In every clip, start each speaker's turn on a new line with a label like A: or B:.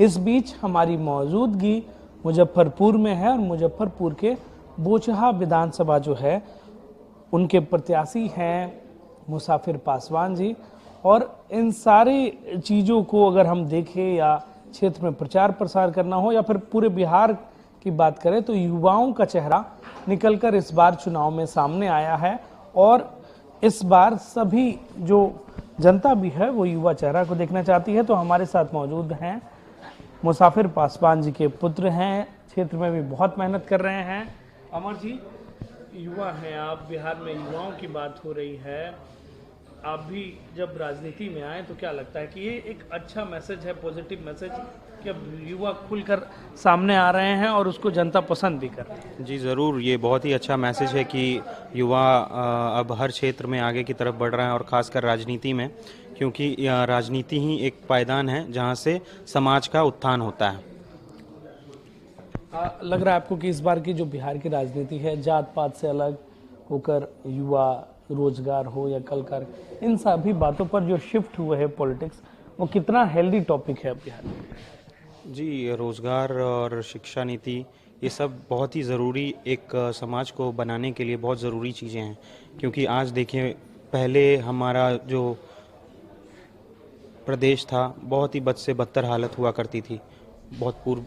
A: इस बीच हमारी मौजूदगी मुजफ्फरपुर में है और मुजफ्फरपुर के बोचहा विधानसभा जो है उनके प्रत्याशी हैं मुसाफिर पासवान जी। और इन सारी चीज़ों को अगर हम देखें या क्षेत्र में प्रचार प्रसार करना हो या फिर पूरे बिहार की बात करें तो युवाओं का चेहरा निकलकर इस बार चुनाव में सामने आया है। और इस बार सभी जो जनता भी है वो युवा चेहरा को देखना चाहती है। तो हमारे साथ मौजूद हैं मुसाफिर पासवान जी के पुत्र हैं, क्षेत्र में भी बहुत मेहनत कर रहे हैं। अमर जी, युवा हैं आप, बिहार में युवाओं की बात हो रही है, आप भी जब राजनीति में आए तो क्या लगता है कि ये एक अच्छा मैसेज है, पॉजिटिव मैसेज कि अब युवा खुलकर सामने आ रहे हैं और उसको जनता पसंद भी कर रही है?
B: जी ज़रूर, ये बहुत ही अच्छा मैसेज है कि युवा अब हर क्षेत्र में आगे की तरफ बढ़ रहा है और ख़ासकर राजनीति में, क्योंकि राजनीति ही एक पायदान है जहां से समाज का उत्थान होता है।
A: लग रहा है आपको कि इस बार की जो बिहार की राजनीति है जात पात से अलग होकर युवा, रोजगार हो या कल कर, इन सभी बातों पर जो शिफ्ट हुए है पॉलिटिक्स, वो कितना हेल्दी टॉपिक है बिहार में?
B: जी, रोज़गार और शिक्षा नीति ये सब बहुत ही ज़रूरी, एक समाज को बनाने के लिए बहुत ज़रूरी चीज़ें हैं। क्योंकि आज देखिए, पहले हमारा जो प्रदेश था बहुत ही बद से बदतर हालत हुआ करती थी बहुत पूर्व,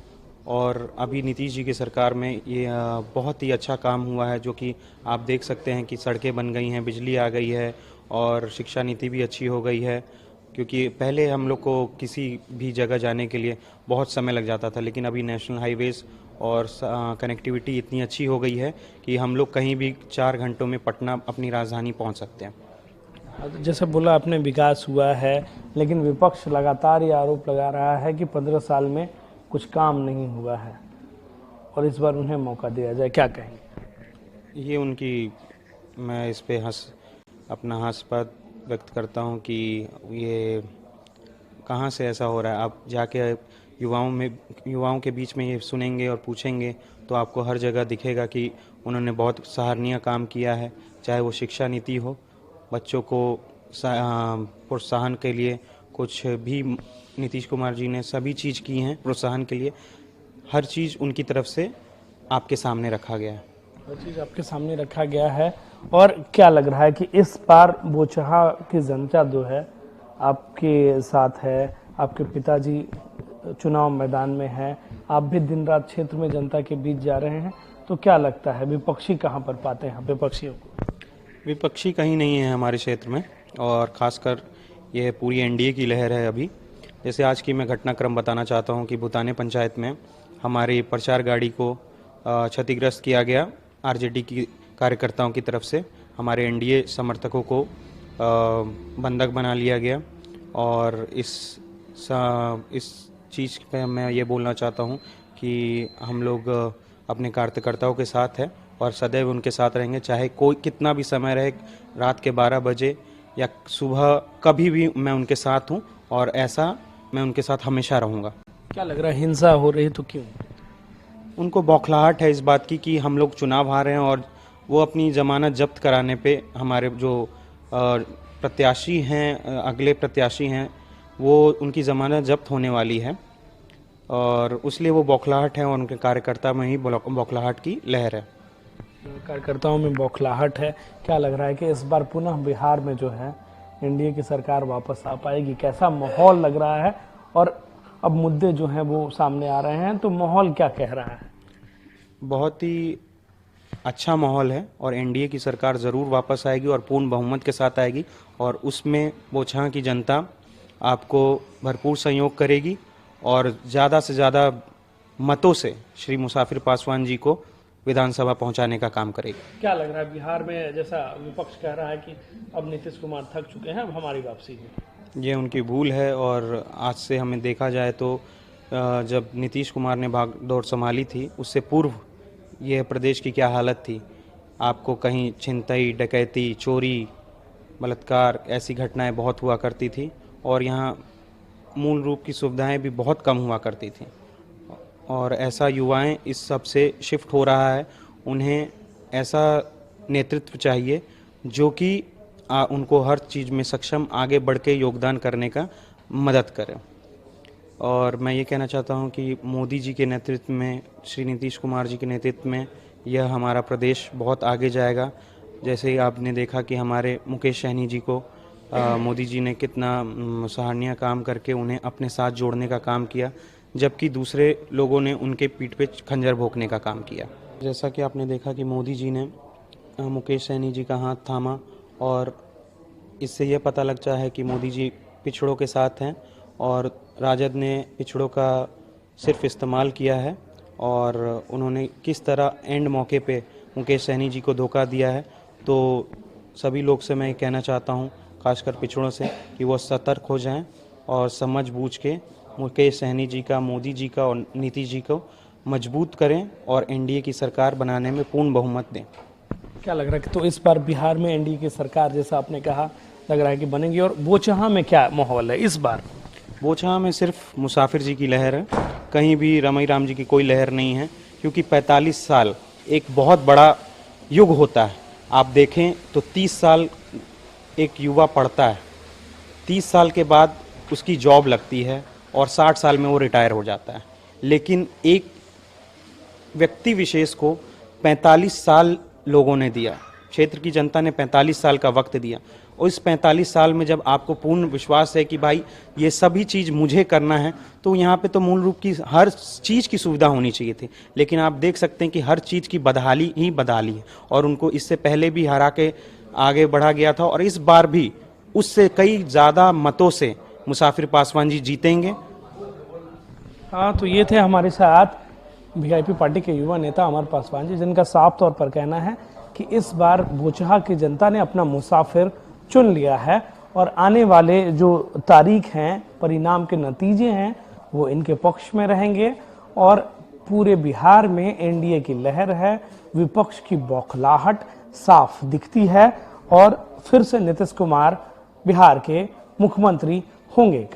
B: और अभी नीतीश जी की सरकार में ये बहुत ही अच्छा काम हुआ है, जो कि आप देख सकते हैं कि सड़कें बन गई हैं, बिजली आ गई है और शिक्षा नीति भी अच्छी हो गई है। क्योंकि पहले हम लोग को किसी भी जगह जाने के लिए बहुत समय लग जाता था, लेकिन अभी नेशनल हाईवेज़ और कनेक्टिविटी इतनी अच्छी हो गई है कि हम लोग कहीं भी 4 घंटों में पटना अपनी राजधानी पहुंच सकते हैं।
A: जैसे बोला आपने, विकास हुआ है, लेकिन विपक्ष लगातार ये आरोप लगा रहा है कि 15 साल में कुछ काम नहीं हुआ है और इस बार उन्हें मौका दिया जाए, क्या कहेंगे?
B: ये उनकी, मैं इस पे अपना हास्यास्पद व्यक्त करता हूँ कि ये कहाँ से ऐसा हो रहा है। आप जाके युवाओं के बीच में ये सुनेंगे और पूछेंगे तो आपको हर जगह दिखेगा कि उन्होंने बहुत सराहनीय काम किया है। चाहे वो शिक्षा नीति हो, बच्चों को प्रोत्साहन के लिए कुछ भी नीतीश कुमार जी ने सभी चीज़ की हैं प्रोत्साहन के लिए, हर चीज़ उनकी तरफ से आपके सामने रखा गया है।
A: हर चीज़ आपके सामने रखा गया है। और क्या लग रहा है कि इस बार बोचहा की जनता जो है आपके साथ है, आपके पिताजी चुनाव मैदान में हैं, आप भी दिन रात क्षेत्र में जनता के बीच जा रहे हैं, तो क्या लगता है विपक्षी कहाँ पर पाते हैं विपक्षियों को?
B: विपक्षी कहीं नहीं है हमारे क्षेत्र में, और ख़ासकर यह पूरी एनडीए की लहर है अभी। जैसे आज की मैं घटनाक्रम बताना चाहता हूं कि भूताने पंचायत में हमारी प्रचार गाड़ी को क्षतिग्रस्त किया गया आरजेडी की कार्यकर्ताओं की तरफ से। हमारे एनडीए समर्थकों को बंधक बना लिया गया, और इस चीज़ पे मैं ये बोलना चाहता हूं कि हम लोग अपने कार्यकर्ताओं के साथ हैं और सदैव उनके साथ रहेंगे, चाहे कोई कितना भी समय रहे, रात के 12 बजे या सुबह, कभी भी मैं उनके साथ हूं और ऐसा मैं उनके साथ हमेशा रहूंगा।
A: क्या लग रहा है, हिंसा हो रही तो क्यों?
B: उनको बौखलाहट है इस बात की कि हम लोग चुनाव हारे हैं, और वो अपनी जमानत जब्त कराने पे हमारे जो प्रत्याशी हैं, अगले प्रत्याशी हैं, वो उनकी जमानत जब्त होने वाली है, और उसलिए वो बौखलाहट है और उनके कार्यकर्ता में ही बौखलाहट की लहर है।
A: कार्यकर्ताओं में बौखलाहट है। क्या लग रहा है कि इस बार पुनः बिहार में जो है एनडीए की सरकार वापस आ पाएगी? कैसा माहौल लग रहा है? और अब मुद्दे जो हैं वो सामने आ रहे हैं, तो माहौल क्या कह रहा है?
B: बहुत ही अच्छा माहौल है और एनडीए की सरकार ज़रूर वापस आएगी और पूर्ण बहुमत के साथ आएगी, और उसमें बोचहा की जनता आपको भरपूर सहयोग करेगी और ज़्यादा से ज़्यादा मतों से श्री मुसाफिर पासवान जी को विधानसभा पहुंचाने का काम करेगी।
A: क्या लग रहा है बिहार में, जैसा विपक्ष कह रहा है कि अब नीतीश कुमार थक चुके हैं, अब हमारी वापसी है?
B: ये उनकी भूल है, और आज से हमें देखा जाए तो जब नीतीश कुमार ने भागदौड़ संभाली थी, उससे पूर्व यह प्रदेश की क्या हालत थी। आपको कहीं छिनतई, डकैती, चोरी, बलात्कार, ऐसी घटनाएं बहुत हुआ करती थी, और यहाँ मूल रूप की सुविधाएं भी बहुत कम हुआ करती थी, और ऐसा युवाएं इस सब से शिफ्ट हो रहा है। उन्हें ऐसा नेतृत्व चाहिए जो कि उनको हर चीज़ में सक्षम आगे बढ़ के योगदान करने का मदद करे। और मैं ये कहना चाहता हूँ कि मोदी जी के नेतृत्व में, श्री नीतीश कुमार जी के नेतृत्व में यह हमारा प्रदेश बहुत आगे जाएगा। जैसे ही आपने देखा कि हमारे मुकेश सहनी जी को मोदी जी ने कितना सराहनीय काम करके उन्हें अपने साथ जोड़ने का काम किया, जबकि दूसरे लोगों ने उनके पीठ पे खंजर भोंकने का काम किया। जैसा कि आपने देखा कि मोदी जी ने मुकेश सहनी जी का हाथ थामा, और इससे यह पता लगता है कि मोदी जी पिछड़ों के साथ हैं और राजद ने पिछड़ों का सिर्फ इस्तेमाल किया है, और उन्होंने किस तरह एंड मौके पे मुकेश सहनी जी को धोखा दिया है। तो सभी लोग से मैं कहना चाहता हूँ, खासकर पिछड़ों से, कि वो सतर्क हो जाएं और समझ बूझ के मुकेश सहनी जी का, मोदी जी का और नीतीश जी को मजबूत करें और एनडीए की सरकार बनाने में पूर्ण बहुमत दें।
A: क्या लग रहा है कि तो इस बार बिहार में एनडीए की सरकार, जैसा आपने कहा, लग रहा है कि बनेगी? और बोचहा में क्या माहौल है इस बार?
B: बोचहा में सिर्फ मुसाफिर जी की लहर है, कहीं भी रमई राम जी की कोई लहर नहीं है, क्योंकि 45 साल एक बहुत बड़ा युग होता है। आप देखें तो 30 साल एक युवा पढ़ता है, 30 साल के बाद उसकी जॉब लगती है और 60 साल में वो रिटायर हो जाता है। लेकिन एक व्यक्ति विशेष को 45 साल लोगों ने दिया, क्षेत्र की जनता ने 45 साल का वक्त दिया, और इस 45 साल में जब आपको पूर्ण विश्वास है कि भाई ये सभी चीज़ मुझे करना है, तो यहाँ पे तो मूल रूप की हर चीज़ की सुविधा होनी चाहिए थी। लेकिन आप देख सकते हैं कि हर चीज़ की बदहाली ही बदहाली है, और उनको इससे पहले भी हरा के आगे बढ़ा गया था, और इस बार भी उससे कई ज़्यादा मतों से मुसाफिर पासवान जी जीतेंगे।
A: हाँ, तो ये थे हमारे साथ वीआईपी पार्टी के युवा नेता अमर पासवान जी, जिनका साफ तौर पर कहना है कि इस बार बोचहा की जनता ने अपना मुसाफिर चुन लिया है, और आने वाले जो तारीख हैं, परिणाम के नतीजे हैं, वो इनके पक्ष में रहेंगे। और पूरे बिहार में एनडीए की लहर है, विपक्ष की बौखलाहट साफ दिखती है, और फिर से नीतीश कुमार बिहार के मुख्यमंत्री होंगे।